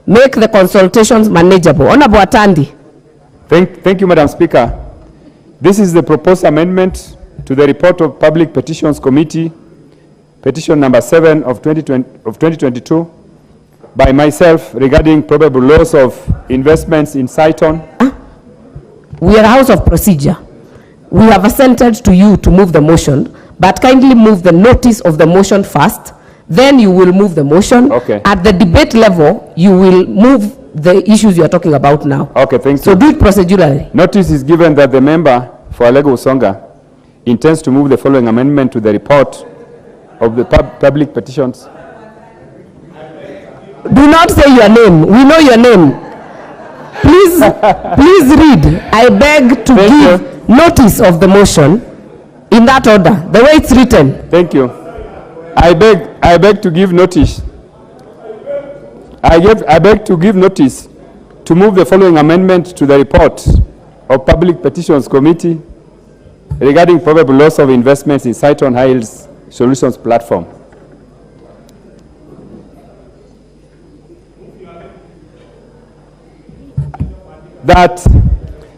make the consultations manageable. Honorable Atandi. Thank you, Madam Speaker. This is the proposed amendment to the report of Public Petitions Committee, petition number 7 of 2022, by myself regarding probable loss of investments in Saiton. We are a house of procedure. We have assented to you to move the motion, but kindly move the notice of the motion first, then you will move the motion. Okay. At the debate level, you will move the issues you are talking about now. Okay, thank you. So do it procedurally. Notice is given that the member for Alego Usonga intends to move the following amendment to the report of the public petitions. Do not say your name. We know your name. Please, please read. I beg to give notice of the motion in that order, the way it's written. Thank you. I beg to give notice. I beg to give notice to move the following amendment to the report of Public Petitions Committee regarding probable loss of investments in Saiton Hills Solutions Platform. That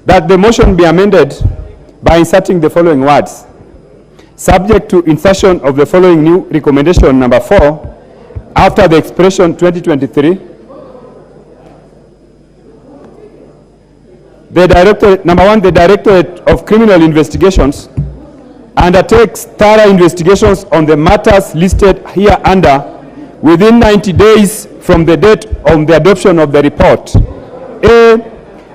the motion be amended by inserting the following words. Subject to insertion of the following new recommendation number 4 after the expression 2023. Number 1, the Directorate of Criminal Investigations undertakes thorough investigations on the matters listed here under within 90 days from the date of the adoption of the report. A,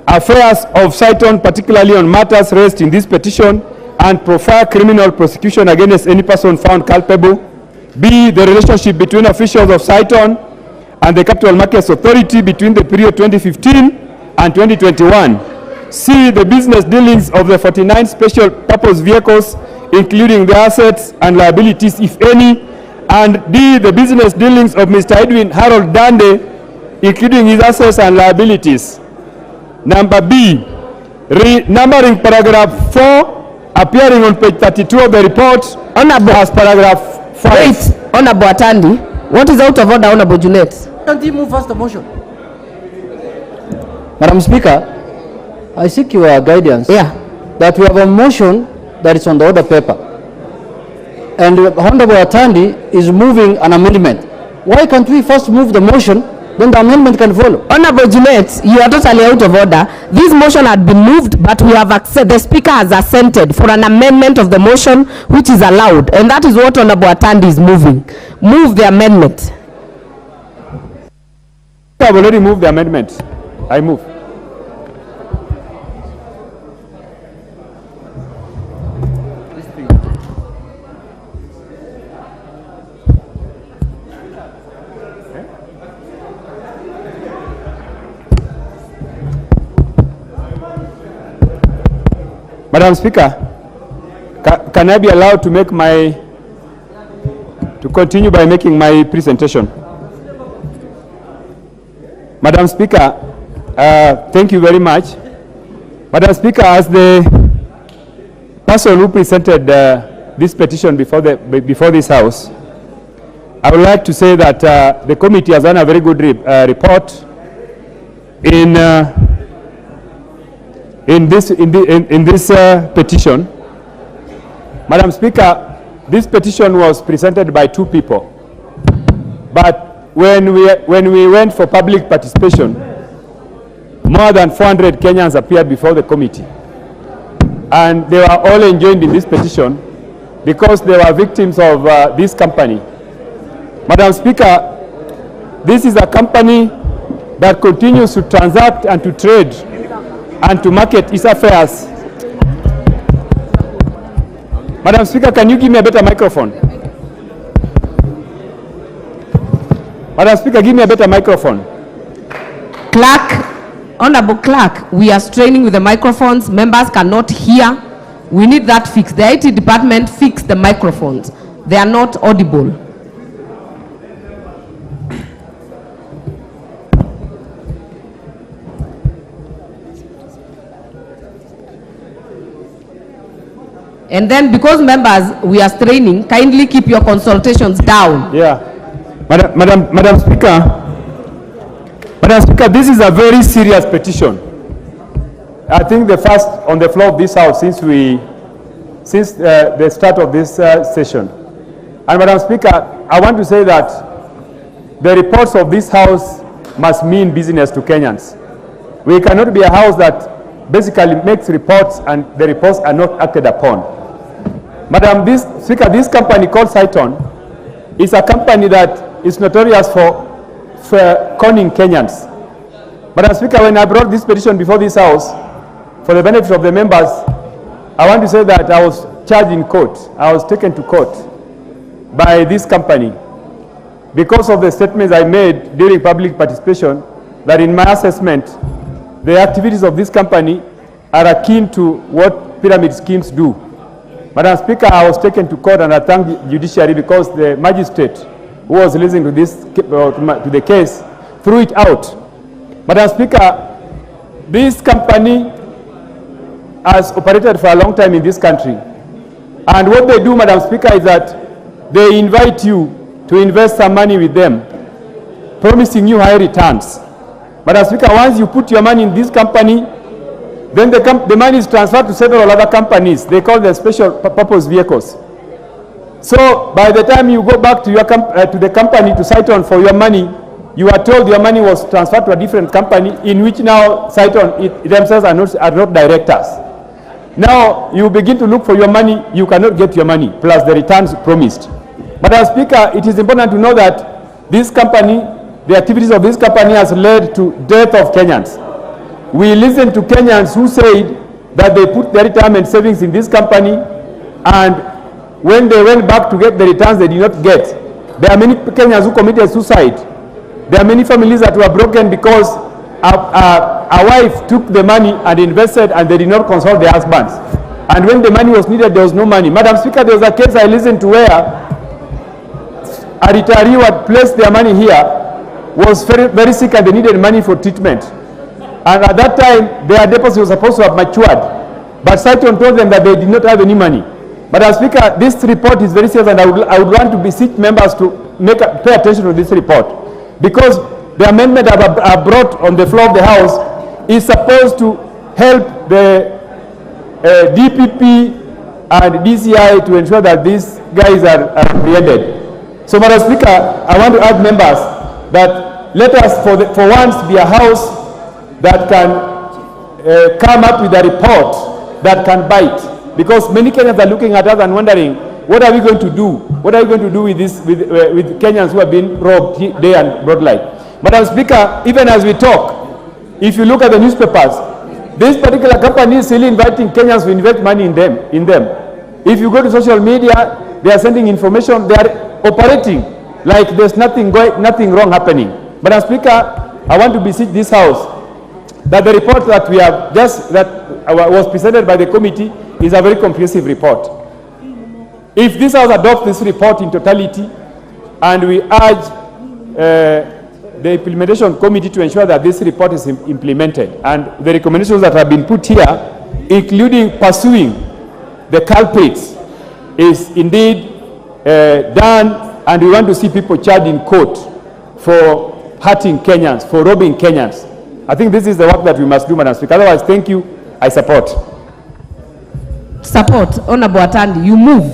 affairs of Saiton, particularly on matters raised in this petition, and prefer criminal prosecution against any person found culpable. B, the relationship between officials of Saiton and the Capital Markets Authority between the period 2015 and 2021. C, the business dealings of the 49 special purpose vehicles, including the assets and liabilities, if any. And D, the business dealings of Mr. Edwin Harold Dande, including his assets and liabilities. Number B, numbering paragraph 4, appearing on page 32 of the report, as paragraph 5. Wait, Honorable Atandi, what is out of order, Honorable Junet? Can't you move first the motion? Madam Speaker, I seek your guidance. Yeah. That we have a motion that is on the order paper, and Honorable Atandi is moving an amendment. Why can't we first move the motion, then the amendment can follow? Honorable Junet, you are totally out of order. This motion had been moved, but we have accepted, the Speaker has assented for an amendment of the motion, which is allowed, and that is what Honorable Atandi is moving. Move the amendment. I have already moved the amendment. I move. Madam Speaker, can I be allowed to continue by making my presentation? Madam Speaker, thank you very much. Madam Speaker, as the person who presented this petition before this House, I would like to say that the committee has done a very good report in this petition. Madam Speaker, this petition was presented by 2 people, but when we went for public participation, more than 400 Kenyans appeared before the committee, and they were all enjoined in this petition because they were victims of this company. Madam Speaker, this is a company that continues to transact and to trade and to market its affairs. Madam Speaker, can you give me a better microphone? Madam Speaker, give me a better microphone. Clerk, Honorable Clerk, we are straining with the microphones. Members cannot hear. We need that fixed. The IT department fixed the microphones. They are not audible. And then, because members, we are straining, kindly keep your consultations down. Yeah. Madam Speaker, Madam Speaker, this is a very serious petition. I think the first on the floor of this House since the start of this session. And Madam Speaker, I want to say that the reports of this House must mean business to Kenyans. We cannot be a House that basically makes reports and the reports are not acted upon. Madam Speaker, this company called Saiton is a company that is notorious for conning Kenyans. Madam Speaker, when I brought this petition before this House, for the benefit of the members, I want to say that I was charged in court. I was taken to court by this company because of the statements I made during public participation that in my assessment, the activities of this company are akin to what pyramid schemes do. Madam Speaker, I was taken to court and I thank the judiciary because the magistrate who was listening to this to the case threw it out. Madam Speaker, this company has operated for a long time in this country. And what they do, Madam Speaker, is that they invite you to invest some money with them, promising you high returns. Madam Speaker, once you put your money in this company, then the money is transferred to several other companies. They call them special purpose vehicles. So by the time you go back to your to the company to Saiton for your money, you are told your money was transferred to a different company in which now Saiton themselves are not directors. Now you begin to look for your money, you cannot get your money, plus the returns promised. Madam Speaker, it is important to know that this company, the activities of this company has led to death of Kenyans. We listened to Kenyans who said that they put their retirement savings in this company, and when they went back to get the returns, they did not get. There are many Kenyans who committed suicide. There are many families that were broken because a wife took the money and invested and they did not consult their husbands. And when the money was needed, there was no money. Madam Speaker, there was a case I listened to where a retiree who had placed their money here was very, very sick and they needed money for treatment. And at that time, their deposit was supposed to have matured. But Saiton told them that they did not have any money. Madam Speaker, this report is very serious and I would want to beseech members to pay attention to this report. Because the amendment I brought on the floor of the House is supposed to help the DPP and DCI to ensure that these guys are apprehended. So, Madam Speaker, I want to urge members that let us for once be a House that can come up with a report that can bite. Because many Kenyans are looking at us and wondering, what are we going to do? What are we going to do with this, with Kenyans who have been robbed day and broad light? Madam Speaker, even as we talk, if you look at the newspapers, this particular company is still inviting Kenyans to invest money in them. If you go to social media, they are sending information, they are operating like there's nothing wrong happening. Madam Speaker, I want to beseech this House that the report that we have was presented by the committee is a very comprehensive report. If this House adopts this report in totality, and we urge the implementation committee to ensure that this report is implemented, and the recommendations that have been put here, including pursuing the culprits, is indeed done, and we want to see people charged in court for hurting Kenyans, for robbing Kenyans. I think this is the work that we must do, Madam Speaker. Otherwise, thank you. I support. Support. Honorable Atandi, you move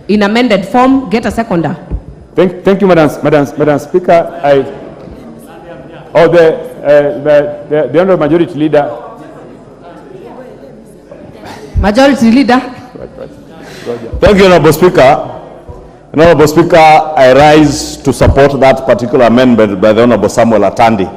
in amended form. Get a seconder. Thank you, Madam Speaker. The Honourable Majority Leader. Majority Leader. Thank you, Honourable Speaker. Honourable Speaker, I rise to support that particular amendment by the Honourable Samuel Atandi.